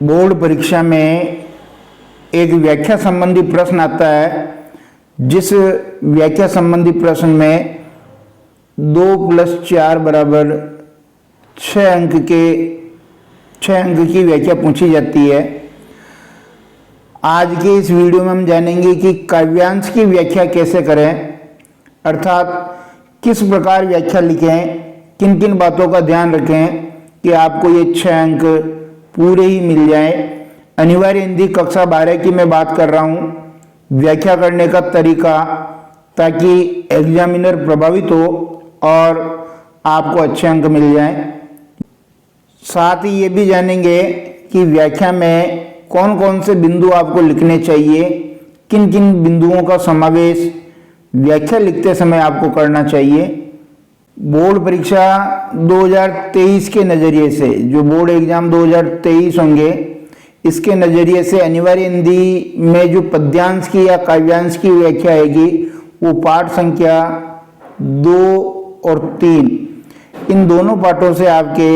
Board परीक्षा में एक व्याख्या संबंधी प्रश्न आता है, जिस व्याख्या संबंधी प्रश्न में 2 + 4 = 6 अंक की व्याख्या पूछी जाती है। आज के इस वीडियो में हम जानेंगे कि काव्यांश की व्याख्या कैसे करें, अर्थात किस प्रकार व्याख्या लिखें, किन किन बातों का ध्यान रखें कि आपको ये 6 अंक पूरे ही मिल जाएं। अनिवार्य हिंदी कक्षा 12 की मैं बात कर रहा हूँ। व्याख्या करने का तरीका, ताकि एग्जामिनर प्रभावित हो और आपको अच्छे अंक मिल जाएं। साथ ही ये भी जानेंगे कि व्याख्या में कौन कौन से बिंदु आपको लिखने चाहिए, किन किन बिंदुओं का समावेश व्याख्या लिखते समय आपको करना चाहिए। बोर्ड परीक्षा 2023 के नज़रिए से, जो बोर्ड एग्जाम 2023 होंगे, इसके नज़रिए से अनिवार्य हिंदी में जो पद्यांश की या काव्यांश की व्याख्या आएगी, वो पाठ संख्या 2 और 3, इन दोनों पाठों से आपके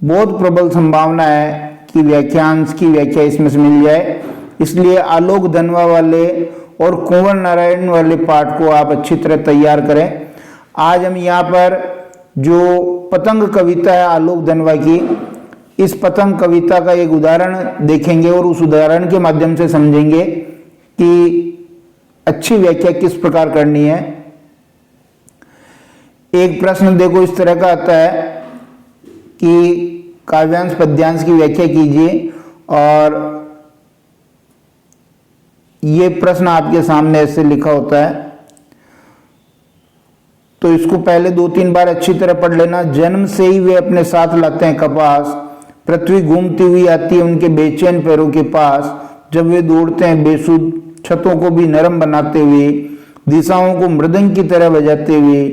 बहुत प्रबल संभावना है कि व्याख्यांश की व्याख्या इसमें से मिल जाए। इसलिए आलोक धनवा वाले और कुंवर नारायण वाले पाठ को आप अच्छी तरह तैयार करें। आज हम यहाँ पर जो पतंग कविता है आलोक धनवा की, इस पतंग कविता का एक उदाहरण देखेंगे और उस उदाहरण के माध्यम से समझेंगे कि अच्छी व्याख्या किस प्रकार करनी है। एक प्रश्न देखो इस तरह का आता है कि काव्यांश पद्यांश की व्याख्या कीजिए, और ये प्रश्न आपके सामने ऐसे लिखा होता है। तो इसको पहले 2-3 बार अच्छी तरह पढ़ लेना। जन्म से ही वे अपने साथ लाते हैं कपास, पृथ्वी घूमती हुई आती है उनके बेचैन पैरों के पास। जब वे दौड़ते हैं बेसुध, छतों को भी नरम बनाते हुए, दिशाओं को मृदंग की तरह बजाते हुए।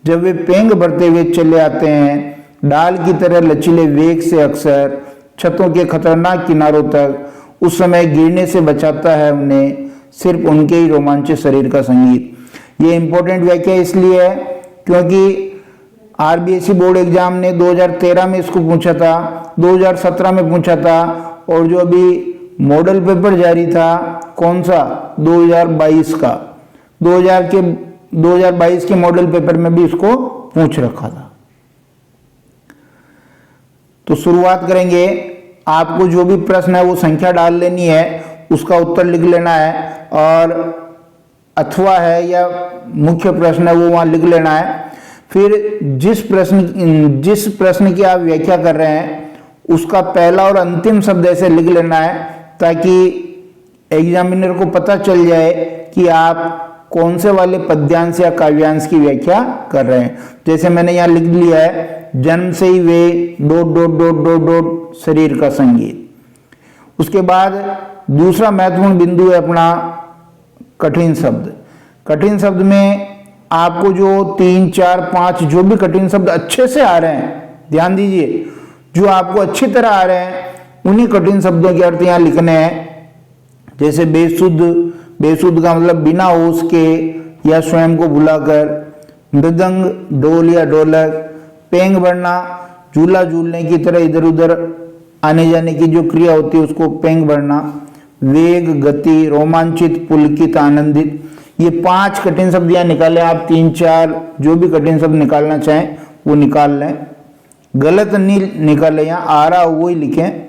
जब वे पेंग भरते हुए चले आते हैं डाल की तरह लचीले वेग से, अक्सर छतों के खतरनाक किनारों तक, उस समय गिरने से बचाता है उन्हें सिर्फ उनके ही रोमांचित शरीर का संगीत। ये इंपॉर्टेंट व्याख्या इसलिए है क्योंकि आरबीएसई बोर्ड एग्जाम ने 2013 में इसको पूछा था, 2017 में पूछा था, और जो अभी मॉडल पेपर जारी था, कौन सा, 2022 का, 2022 के मॉडल पेपर में भी इसको पूछ रखा था। तो शुरुआत करेंगे। आपको जो भी प्रश्न है वो संख्या डाल लेनी है, उसका उत्तर लिख लेना है, और अथवा है या मुख्य प्रश्न है वो वहां लिख लेना है। फिर जिस प्रश्न की आप व्याख्या कर रहे हैं उसका पहला और अंतिम शब्द ऐसे लिख लेना है, ताकि एग्जामिनर को पता चल जाए कि आप कौन से वाले पद्यांश या काव्यांश की व्याख्या कर रहे हैं। जैसे मैंने यहाँ लिख लिया है, जन्म से ही वे ... शरीर का संगीत। उसके बाद दूसरा महत्वपूर्ण बिंदु है अपना कठिन शब्द। कठिन शब्द में आपको जो 3, 4, 5 जो भी कठिन शब्द अच्छे से आ रहे हैं, ध्यान दीजिए, जो आपको अच्छी तरह आ रहे हैं उन्हीं कठिन शब्दों के अर्थ यहाँ लिखने हैं। जैसे बेसुध, बेसुध का मतलब बिना होश के या स्वयं को भुलाकर। मृदंग, ढोल या ढोलक। पेंग भरना, झूला झूलने की तरह इधर उधर आने जाने की जो क्रिया होती है उसको पेंग भरना। वेग, गति, रोमांचित, पुलकित, आनंदित। ये 5 कठिन शब्द यहाँ निकालें आप। 3, 4 जो भी कठिन शब्द निकालना चाहें वो निकाल लें। गलत नहीं निकालें, यहाँ आ रहा वो ही लिखें।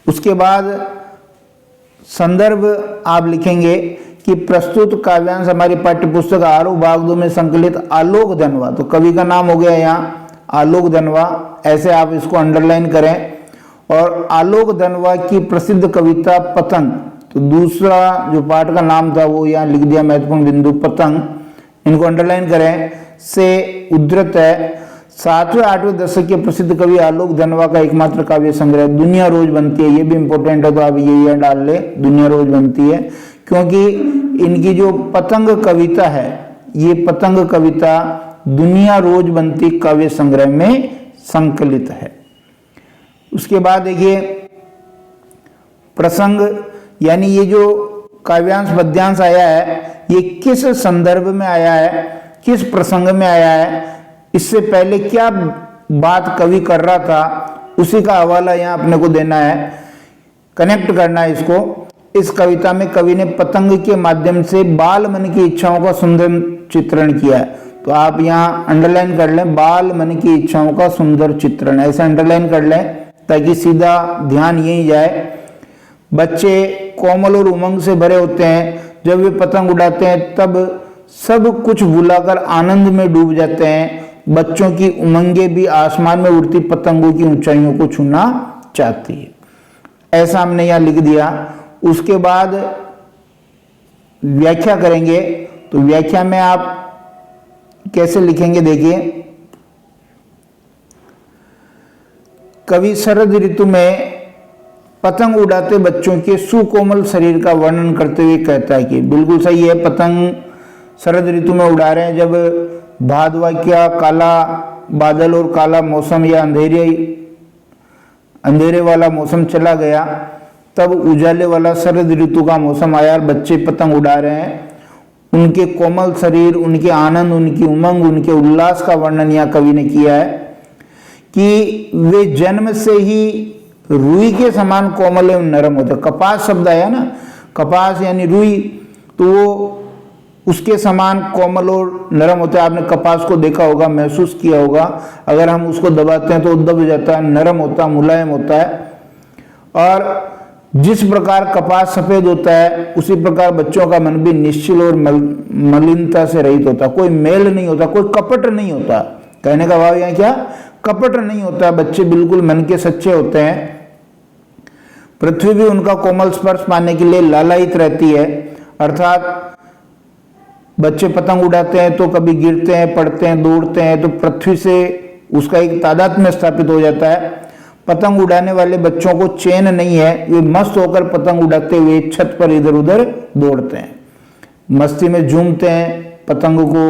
उसके बाद संदर्भ आप लिखेंगे कि प्रस्तुत काव्यांश हमारी पाठ्यपुस्तक आरोह भाग 2 में संकलित आलोक धनवा, तो कवि का नाम हो गया यहाँ आलोक धनवा, ऐसे आप इसको अंडरलाइन करें। और आलोक धनवा की प्रसिद्ध कविता पतंग, तो दूसरा जो पाठ का नाम था वो यहाँ लिख दिया, महत्वपूर्ण बिंदु पतंग, इनको अंडरलाइन करें, से उद्धृत है। 7वें 8वें दशक के प्रसिद्ध कवि आलोक धनवा का एकमात्र काव्य संग्रह दुनिया रोज बनती है। ये भी इंपॉर्टेंट है, तो आप ये डाल ले, दुनिया रोज बनती है, क्योंकि इनकी जो पतंग कविता है, ये पतंग कविता दुनिया रोज बनती काव्य संग्रह में संकलित है। उसके बाद देखिए प्रसंग, यानी ये जो काव्यांश पद्यांश आया है ये किस संदर्भ में आया है, किस प्रसंग में आया है, इससे पहले क्या बात कवि कर रहा था उसी का हवाला यहाँ अपने को देना है, कनेक्ट करना है इसको। इस कविता में कवि ने पतंग के माध्यम से बाल मन की इच्छाओं का सुंदर चित्रण किया है। तो आप यहाँ अंडरलाइन कर लें, बाल मन की इच्छाओं का सुंदर चित्रण, ऐसे अंडरलाइन कर लें ताकि सीधा ध्यान यही जाए। बच्चे कोमल और उमंग से भरे होते हैं, जब वे पतंग उड़ाते हैं तब सब कुछ भुलाकर आनंद में डूब जाते हैं। बच्चों की उमंगे भी आसमान में उड़ती पतंगों की ऊंचाइयों को छूना चाहती है, ऐसा हमने यहाँ लिख दिया। उसके बाद व्याख्या करेंगे, तो व्याख्या में आप कैसे लिखेंगे देखिए। कवि शरद ऋतु में पतंग उड़ाते बच्चों के सुकोमल शरीर का वर्णन करते हुए कहता है कि बिल्कुल सही है, पतंग शरद ऋतु में उड़ा रहे हैं। जब भादवा का काला बादल और काला मौसम या अंधेरे वाला मौसम चला गया, तब उजाले वाला शरद ऋतु का मौसम आया और बच्चे पतंग उड़ा रहे हैं। उनके कोमल शरीर, उनके आनंद, उनकी उमंग, उनके उल्लास का वर्णन यहाँ कवि ने किया है कि वे जन्म से ही रुई के समान कोमल एवं नरम होते। कपास शब्द आया ना, कपास यानी रुई, तो वो उसके समान कोमल और नरम होता है। आपने कपास को देखा होगा, महसूस किया होगा, अगर हम उसको दबाते हैं तो दब जाता है, नरम होता है, मुलायम होता है। और जिस प्रकार कपास सफेद होता है, उसी प्रकार बच्चों का मन भी निश्चल और मलिनता से रहित होता, कोई मेल नहीं होता, कोई कपट नहीं होता। कहने का भाव यहाँ क्या, कपट नहीं होता, बच्चे बिल्कुल मन के सच्चे होते हैं। पृथ्वी भी उनका कोमल स्पर्श पाने के लिए लालायित रहती है, अर्थात बच्चे पतंग उड़ाते हैं तो कभी गिरते हैं, पड़ते हैं, दौड़ते हैं, तो पृथ्वी से उसका एक तादात्म्य स्थापित हो जाता है। पतंग उड़ाने वाले बच्चों को चैन नहीं है, वे मस्त होकर पतंग उड़ाते हुए छत पर इधर उधर दौड़ते हैं, मस्ती में झूमते हैं, पतंग को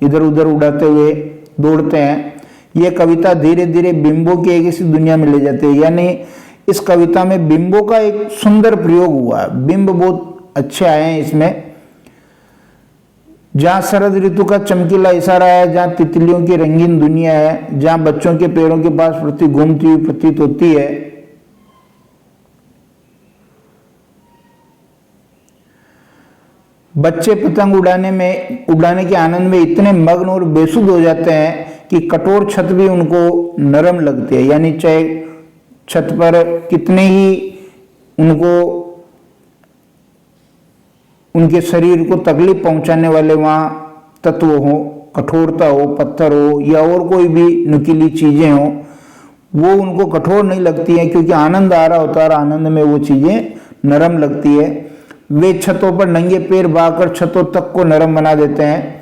इधर उधर उड़ाते हुए दौड़ते हैं। ये कविता धीरे धीरे बिंबों की एक ऐसी दुनिया में ले जाती है, यानी इस कविता में बिंबों का एक सुंदर प्रयोग हुआ है, बिंब बहुत अच्छे आए हैं इसमें। जहाँ शरद ऋतु का चमकीला इशारा है, जहाँ तितलियों की रंगीन दुनिया है, जहाँ बच्चों के पैरों के पास पृथ्वी घूमती हुई प्रतीत होती है। बच्चे पतंग उड़ाने के आनंद में इतने मग्न और बेसुध हो जाते हैं कि कठोर छत भी उनको नरम लगती है, यानी चाहे छत पर कितने ही उनको उनके शरीर को तकलीफ पहुंचाने वाले वहाँ तत्व हो, कठोरता हो, पत्थर हो या और कोई भी नुकीली चीजें हो, वो उनको कठोर नहीं लगती हैं, क्योंकि आनंद आ रहा होता है और आनंद में वो चीजें नरम लगती है। वे छतों पर नंगे पैर बाकर छतों तक को नरम बना देते हैं।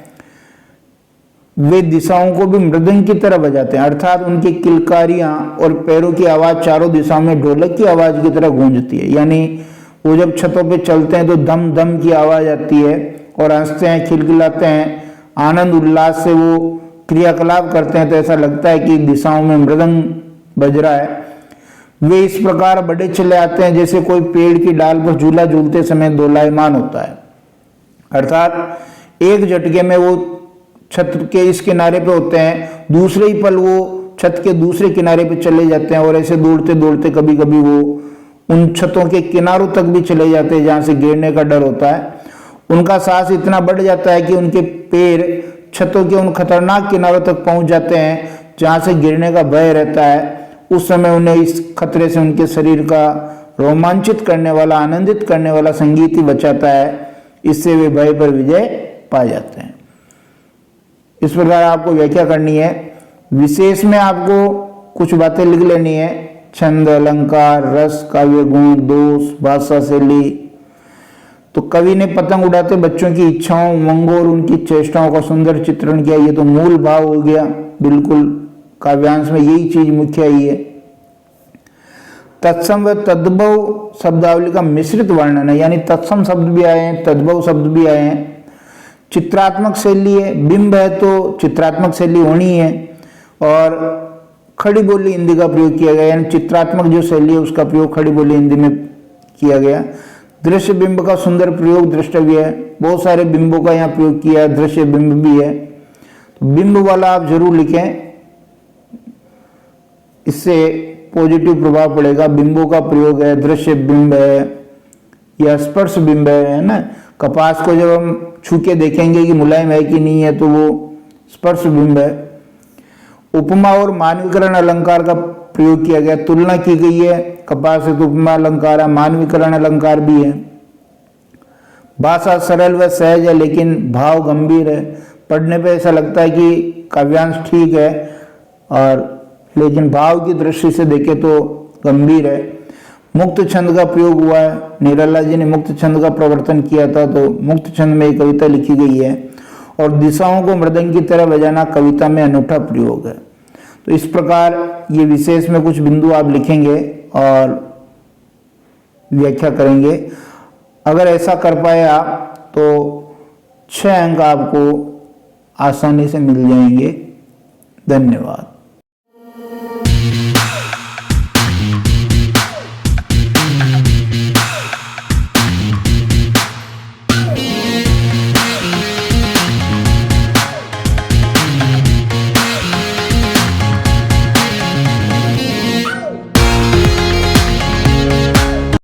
वे दिशाओं को भी मृदंग की तरह बजाते हैं, अर्थात उनकी किलकारियां और पैरों की आवाज चारों दिशाओं में ढोलक की आवाज की तरह गूंजती है। यानी वो जब छतों पे चलते हैं तो धम धम की आवाज आती है और हंसते हैं, खिलखिलाते हैं, आनंद उल्लास से वो क्रियाकलाप करते हैं, तो ऐसा लगता है कि दिशाओं में मृदंग बज रहा है। वे इस प्रकार बड़े चले आते हैं जैसे कोई पेड़ की डाल पर झूला झूलते समय दोलायमान होता है, अर्थात एक झटके में वो छत के इस किनारे पे होते हैं, दूसरे ही पल वो छत के दूसरे किनारे पे चले जाते हैं और ऐसे दौड़ते दौड़ते कभी कभी वो उन छतों के किनारों तक भी चले जाते हैं जहां से गिरने का डर होता है। उनका साहस इतना बढ़ जाता है कि उनके पैर छतों के उन खतरनाक किनारों तक पहुंच जाते हैं जहां से गिरने का भय रहता है। उस समय उन्हें इस खतरे से उनके शरीर का रोमांचित करने वाला, आनंदित करने वाला संगीत ही बचाता है, इससे वे भय पर विजय पा जाते हैं। इस प्रकार आपको व्याख्या करनी है। विशेष में आपको कुछ बातें लिख लेनी है, छंद, अलंकार, रस, काव्य गुण, दोष, भाषा शैली। तो कवि ने पतंग उड़ाते बच्चों की इच्छाओं, उमंगों और उनकी चेष्टाओं का सुंदर चित्रण किया, ये तो मूल भाव हो गया। बिल्कुल काव्यांश में यही चीज मुख्य आई है। तत्सम व तद्भव शब्दावली का मिश्रित वर्णन है, यानी तत्सम शब्द भी आए हैं, तद्भव शब्द भी आए हैं। चित्रात्मक शैली है, बिंब है तो चित्रात्मक शैली होनी है, और खड़ी बोली हिंदी का प्रयोग किया गया, यानी चित्रात्मक जो शैली है उसका प्रयोग खड़ी बोली हिंदी में किया गया। दृश्य बिंब का सुंदर प्रयोग द्रष्टव्य है, बहुत सारे बिंबों का यहाँ प्रयोग किया है, दृश्य बिंब भी है, तो बिंब वाला आप जरूर लिखें, इससे पॉजिटिव प्रभाव पड़ेगा। बिंबों का प्रयोग है, दृश्य बिंब है या स्पर्श बिंब है ना। कपास को जब हम छू के देखेंगे कि मुलायम है कि नहीं है तो वो स्पर्श बिंब है। उपमा और मानवीकरण अलंकार का प्रयोग किया गया, तुलना की गई है कपास से, तो उपमा अलंकार है, मानवीकरण अलंकार भी है। भाषा सरल व सहज है लेकिन भाव गंभीर है। पढ़ने पे ऐसा लगता है कि काव्यांश ठीक है और लेकिन भाव की दृष्टि से देखे तो गंभीर है। मुक्त छंद का प्रयोग हुआ है, निराला जी ने मुक्त छंद का प्रवर्तन किया था, तो मुक्त छंद में एक कविता लिखी गई है। और दिशाओं को मृदंग की तरह बजाना कविता में अनूठा प्रयोग है। तो इस प्रकार ये विशेष में कुछ बिंदु आप लिखेंगे और व्याख्या करेंगे। अगर ऐसा कर पाए आप तो 6 अंक आपको आसानी से मिल जाएंगे। धन्यवाद।